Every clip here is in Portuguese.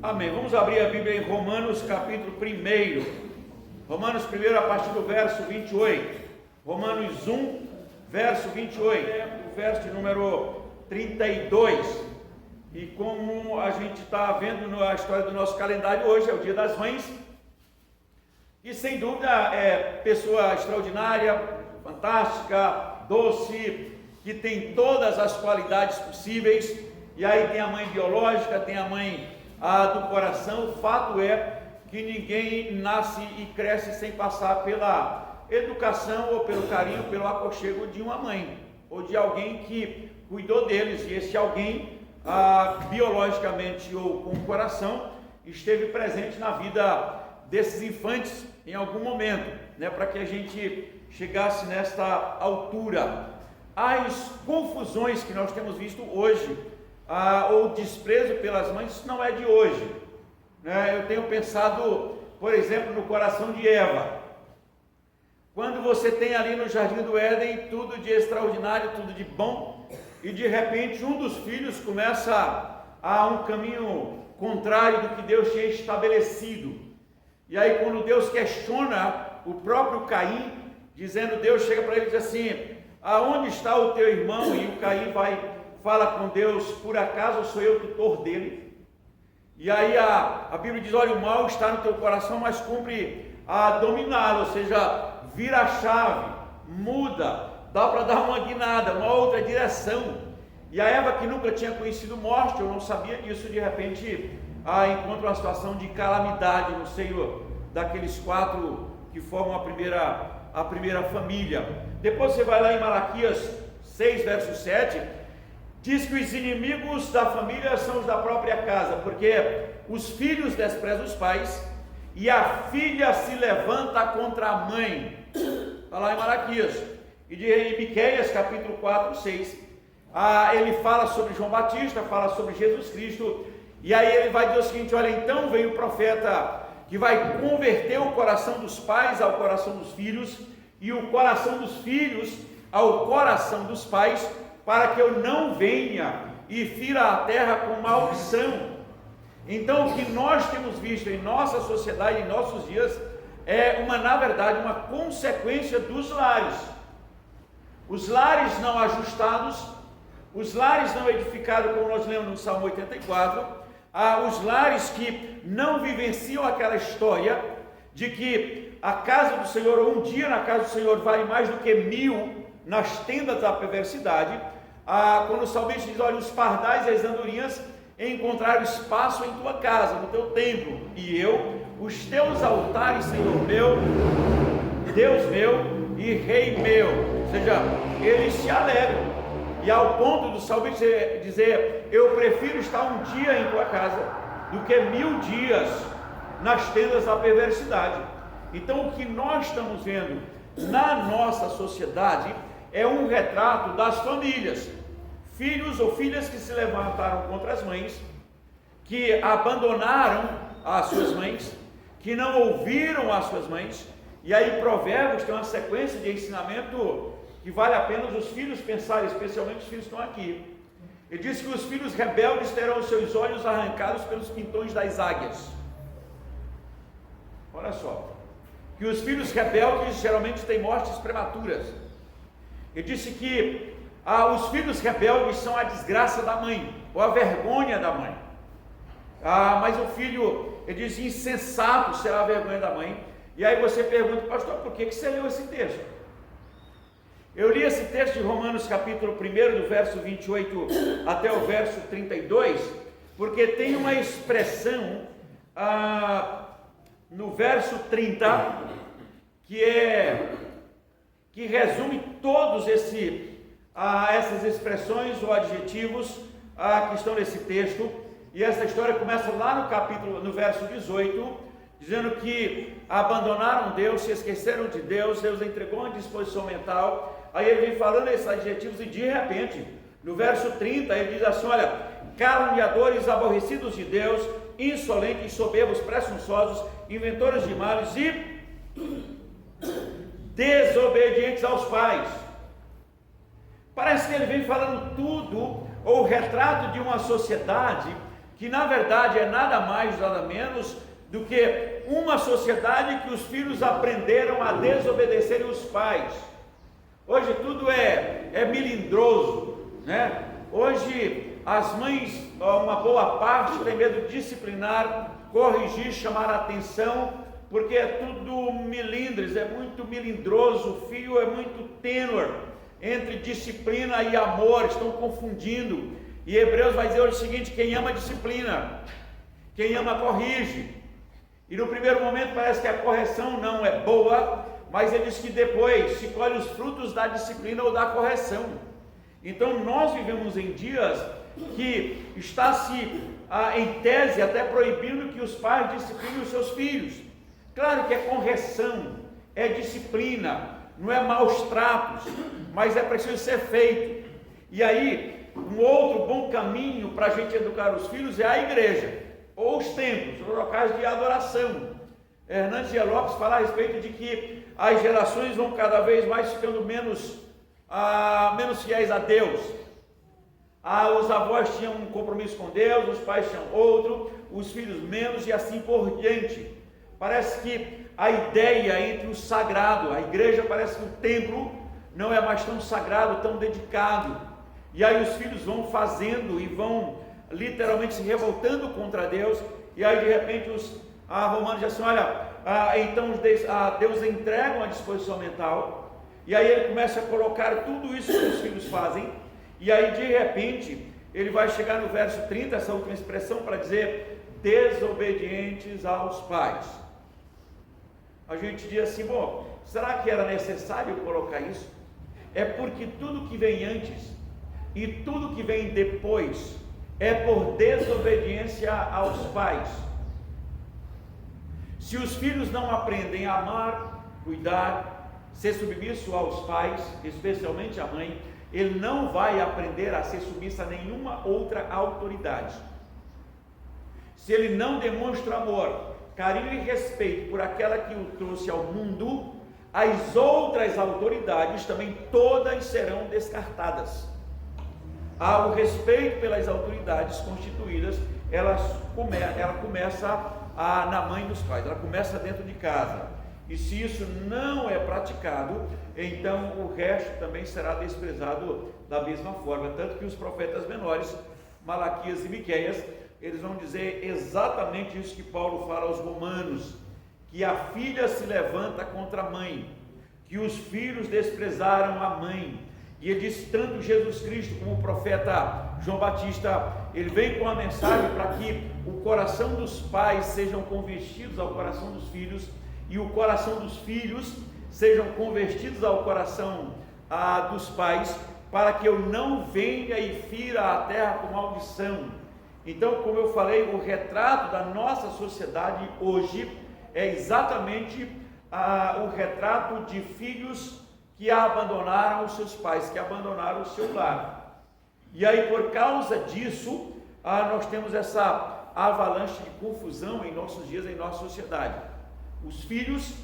Amém. Vamos abrir a Bíblia em Romanos capítulo 1. Romanos 1 a partir do verso 28. Romanos 1, verso 28, o verso de número 32. E como a gente está vendo na história do nosso calendário, hoje é o Dia das Mães. E sem dúvida é pessoa extraordinária, fantástica, doce, que tem todas as qualidades possíveis. E aí tem a mãe biológica, tem a mãe do coração. O fato é que ninguém nasce e cresce sem passar pela educação ou pelo carinho, pelo aconchego de uma mãe ou de alguém que cuidou deles, e esse alguém biologicamente ou com o coração esteve presente na vida desses infantes em algum momento, né, para que a gente chegasse nesta altura. As confusões que nós temos visto hoje, ou desprezo pelas mães, isso não é de hoje, né? Eu tenho pensado, por exemplo, no coração de Eva. Quando você tem ali no Jardim do Éden tudo de extraordinário, tudo de bom, e de repente um dos filhos começa um caminho contrário do que Deus tinha estabelecido. E aí quando Deus questiona o próprio Caim, dizendo, Deus chega para ele e diz assim, aonde está o teu irmão? E o Caim fala com Deus, por acaso sou eu tutor dele? E aí a Bíblia diz, olha, o mal está no teu coração, mas cumpre dominá-lo, ou seja, vira a chave, muda, dá para dar uma guinada, uma outra direção. E a Eva, que nunca tinha conhecido morte, eu não sabia disso, de repente encontra uma situação de calamidade no seio daqueles quatro que formam a primeira família. Depois você vai lá em Malaquias 6, verso 7, diz que os inimigos da família são os da própria casa, porque os filhos desprezam os pais e a filha se levanta contra a mãe. Está lá em Malaquias. E em Miqueias capítulo 4, 6, ele fala sobre João Batista, fala sobre Jesus Cristo, e aí ele vai dizer o seguinte, olha, então veio o profeta que vai converter o coração dos pais ao coração dos filhos, e o coração dos filhos ao coração dos pais, para que eu não venha e fira a terra com maldição. Então o que nós temos visto em nossa sociedade, em nossos dias, é na verdade, uma consequência dos lares. Os lares não ajustados, os lares não edificados, como nós lemos no Salmo 84, os lares que não vivenciam aquela história de que a casa do Senhor, ou um dia na casa do Senhor, vale mais do que 1000 nas tendas da perversidade. Quando o salmista diz, olha, os pardais e as andorinhas encontraram espaço em tua casa, no teu templo, e eu, os teus altares, Senhor meu, Deus meu e Rei meu. Ou seja, eles se alegram, e ao ponto do salmista dizer, eu prefiro estar um dia em tua casa do que 1000 dias nas tendas da perversidade. Então o que nós estamos vendo na nossa sociedade é um retrato das famílias, filhos ou filhas que se levantaram contra as mães, que abandonaram as suas mães, que não ouviram as suas mães. E aí Provérbios tem uma sequência de ensinamento que vale a pena os filhos pensarem, especialmente os filhos que estão aqui. Ele diz que os filhos rebeldes terão os seus olhos arrancados pelos pintões das águias. Olha só, que os filhos rebeldes geralmente têm mortes prematuras. Ele disse que os filhos rebeldes são a desgraça da mãe, ou a vergonha da mãe. Mas o filho, ele diz, insensato será a vergonha da mãe. E aí você pergunta, pastor, por que você leu esse texto? Eu li esse texto de Romanos capítulo 1, do verso 28 até o verso 32, porque tem uma expressão no verso 30, que resume todos essas expressões ou adjetivos que estão nesse texto. E essa história começa lá no verso 18, dizendo que abandonaram Deus, se esqueceram de Deus, Deus entregou uma disposição mental. Aí ele vem falando esses adjetivos e de repente, no verso 30, ele diz assim, olha, caluniadores, aborrecidos de Deus, insolentes, soberbos, presunçosos, inventores de males e desobedientes aos pais. Parece que ele vem falando tudo, ou o retrato de uma sociedade que na verdade é nada mais, nada menos do que uma sociedade que os filhos aprenderam a desobedecerem os pais. Hoje tudo é melindroso, né? Hoje as mães, uma boa parte, tem medo de disciplinar, corrigir, chamar a atenção, porque é tudo melindres, é muito melindroso, o fio é muito tênue entre disciplina e amor, estão confundindo. E Hebreus vai dizer hoje o seguinte: quem ama disciplina, quem ama corrige. E no primeiro momento parece que a correção não é boa, mas ele diz que depois se colhe os frutos da disciplina ou da correção. Então nós vivemos em dias que está se em tese até proibindo que os pais disciplinem os seus filhos. Claro que é correção, é disciplina, não é maus tratos, mas é preciso ser feito. E aí, um outro bom caminho para a gente educar os filhos é a igreja, ou os templos, os locais de adoração. Hernandes Dias Lopes fala a respeito de que as gerações vão cada vez mais ficando menos fiéis a Deus. Os avós tinham um compromisso com Deus, os pais tinham outro, os filhos menos e assim por diante. Parece que a ideia entre o sagrado, a igreja parece que o templo não é mais tão sagrado, tão dedicado. E aí os filhos vão fazendo e vão literalmente se revoltando contra Deus. E aí de repente os romanos dizem assim: olha, então Deus entrega uma disposição mental. E aí ele começa a colocar tudo isso que os filhos fazem. E aí de repente ele vai chegar no verso 30, essa última expressão, para dizer: desobedientes aos pais. A gente diz assim: bom, será que era necessário colocar isso? É porque tudo que vem antes e tudo que vem depois é por desobediência aos pais. Se os filhos não aprendem a amar, cuidar, ser submisso aos pais, especialmente à mãe, ele não vai aprender a ser submisso a nenhuma outra autoridade. Se ele não demonstra amor, carinho e respeito por aquela que o trouxe ao mundo, as outras autoridades também todas serão descartadas. O respeito pelas autoridades constituídas, ela começa na mãe dos pais, ela começa dentro de casa. E se isso não é praticado, então o resto também será desprezado da mesma forma. Tanto que os profetas menores, Malaquias e Miqueias, eles vão dizer exatamente isso que Paulo fala aos romanos: que a filha se levanta contra a mãe, que os filhos desprezaram a mãe. E ele diz, tanto Jesus Cristo como o profeta João Batista, ele vem com a mensagem para que o coração dos pais sejam convertidos ao coração dos filhos, e o coração dos filhos sejam convertidos ao coração dos pais, para que eu não venha e fira a terra com maldição. Então, como eu falei, o retrato da nossa sociedade hoje é exatamente o retrato de filhos que abandonaram os seus pais, que abandonaram o seu lar. E aí, por causa disso, nós temos essa avalanche de confusão em nossos dias, em nossa sociedade. Os filhos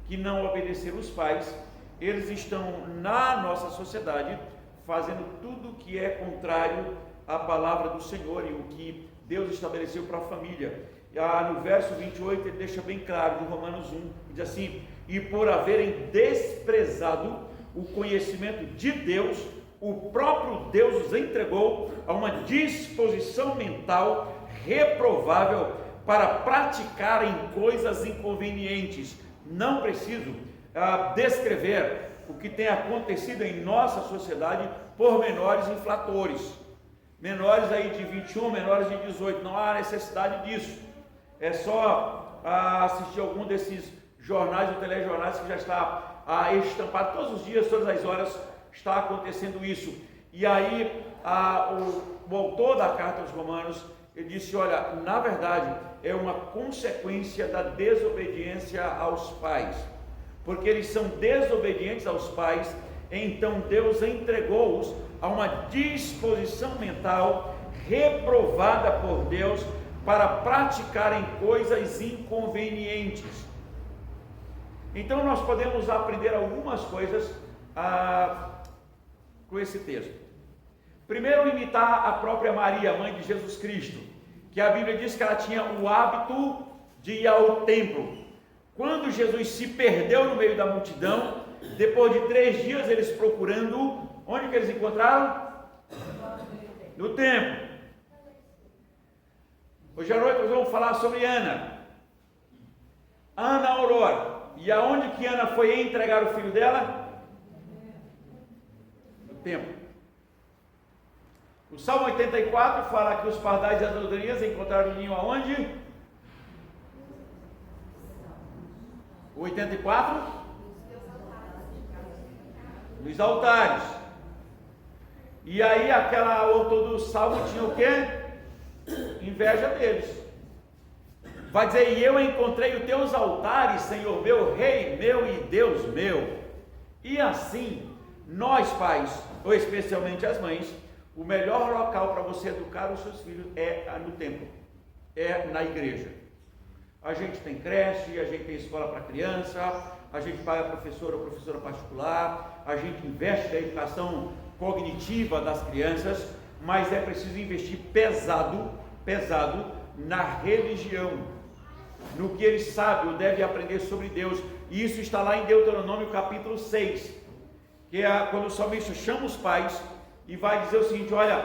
que não obedeceram os pais, eles estão na nossa sociedade fazendo tudo que é contrário à palavra do Senhor e o que Deus estabeleceu para a família. No verso 28 ele deixa bem claro, de Romanos 1, diz assim: e por haverem desprezado o conhecimento de Deus, o próprio Deus os entregou a uma disposição mental reprovável para praticarem coisas inconvenientes. Não preciso descrever o que tem acontecido em nossa sociedade por menores inflatores, menores aí de 21, menores de 18, não há necessidade disso. É só assistir algum desses jornais ou telejornais que já está estampado todos os dias, todas as horas está acontecendo isso. E aí o autor da carta aos Romanos, ele disse: olha, na verdade é uma consequência da desobediência aos pais, porque eles são desobedientes aos pais, então Deus entregou-os a uma disposição mental reprovada por Deus para praticarem coisas inconvenientes. Então nós podemos aprender algumas coisas com esse texto. Primeiro, imitar a própria Maria, mãe de Jesus Cristo, que a Bíblia diz que ela tinha o hábito de ir ao templo. Quando Jesus se perdeu no meio da multidão, depois de 3 dias eles procurando, onde que eles encontraram? No templo. Hoje à noite nós vamos falar sobre Ana. Ana Aurora. E aonde que Ana foi entregar o filho dela? No templo. O Salmo 84 fala que os pardais e as andorinhas encontraram o ninho aonde? O 84? Nos altares. E aí aquela autor do Salmo tinha o quê? Inveja deles. Vai dizer, e eu encontrei os teus altares, Senhor meu, Rei meu e Deus meu. E assim, nós pais, ou especialmente as mães, o melhor local para você educar os seus filhos é no templo, é na igreja. A gente tem creche, a gente tem escola para criança, a gente paga professor ou professora particular, a gente investe na educação cognitiva das crianças, mas é preciso investir pesado na religião, no que ele sabe ou deve aprender sobre Deus. E isso está lá em Deuteronômio capítulo 6, que é quando o salmista chama os pais e vai dizer o seguinte: olha,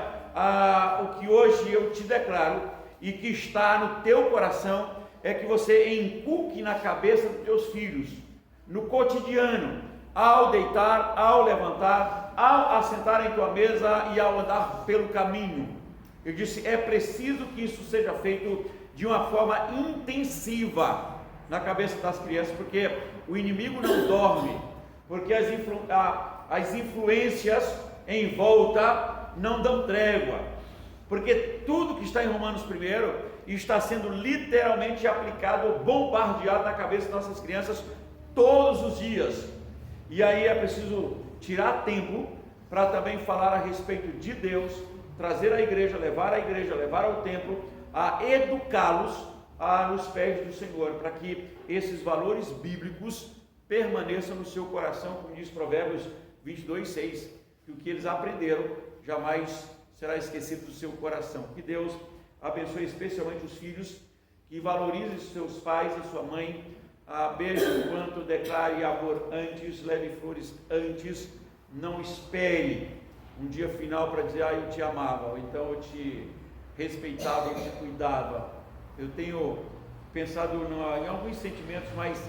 o que hoje eu te declaro e que está no teu coração é que você inculque na cabeça dos teus filhos, no cotidiano, ao deitar, ao levantar, ao assentar em tua mesa e ao andar pelo caminho. Eu disse, é preciso que isso seja feito de uma forma intensiva na cabeça das crianças, porque o inimigo não dorme, porque as influências em volta não dão trégua, porque tudo que está em Romanos 1 está sendo literalmente aplicado, bombardeado na cabeça das nossas crianças todos os dias. E aí é preciso tirar tempo para também falar a respeito de Deus, trazer a igreja, levar ao templo, a educá-los nos pés do Senhor, para que esses valores bíblicos permaneçam no seu coração, como diz Provérbios 22:6, que o que eles aprenderam jamais será esquecido do seu coração. Que Deus abençoe especialmente os filhos, que valorize seus pais e sua mãe, beije enquanto declare amor antes, leve flores antes, não espere um dia final para dizer, eu te amava, ou então eu te respeitava, eu te cuidava. Eu tenho pensado em alguns sentimentos, mas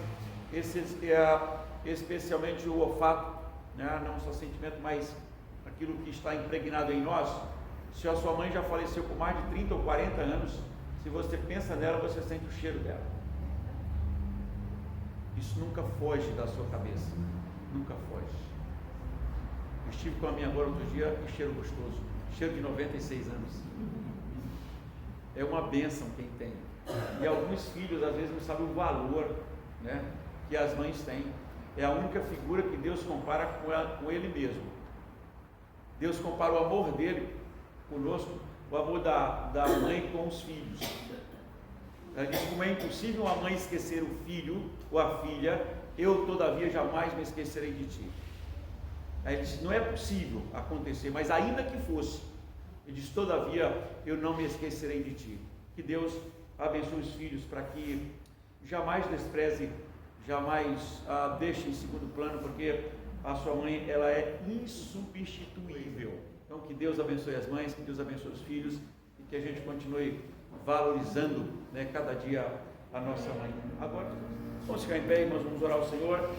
especialmente o olfato, né? Não só sentimento, mas aquilo que está impregnado em nós. Se a sua mãe já faleceu com mais de 30 ou 40 anos, se você pensa nela, você sente o cheiro dela. Isso nunca foge da sua cabeça, nunca foge. Eu estive com a minha avó outro dia, que cheiro gostoso, cheiro de 96 anos. É uma bênção quem tem. E alguns filhos às vezes não sabem o valor, né, que as mães têm. É a única figura que Deus compara com Ele mesmo. Deus compara o amor dele conosco, o amor da mãe com os filhos. Ela diz, como é impossível uma mãe esquecer o filho ou a filha, eu todavia jamais me esquecerei de ti. Aí ele disse, não é possível acontecer, mas ainda que fosse, ele disse, todavia eu não me esquecerei de ti. Que Deus abençoe os filhos para que jamais despreze, jamais deixe em segundo plano, porque a sua mãe, ela é insubstituível. Então que Deus abençoe as mães, que Deus abençoe os filhos e que a gente continue valorizando, né, cada dia a nossa mãe. Agora vamos ficar em pé e nós vamos orar ao Senhor.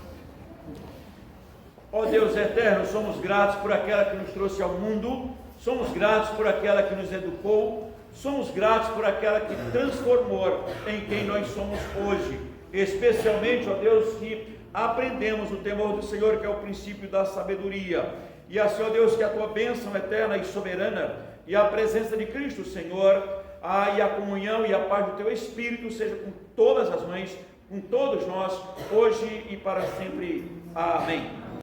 Ó Deus eterno, somos gratos por aquela que nos trouxe ao mundo, somos gratos por aquela que nos educou, somos gratos por aquela que transformou em quem nós somos hoje, especialmente, ó Deus, que aprendemos o temor do Senhor, que é o princípio da sabedoria, e assim, ó Deus, que a tua bênção eterna e soberana e a presença de Cristo, Senhor, e a comunhão e a paz do teu Espírito seja com todas as mães, com todos nós, hoje e para sempre. Amém.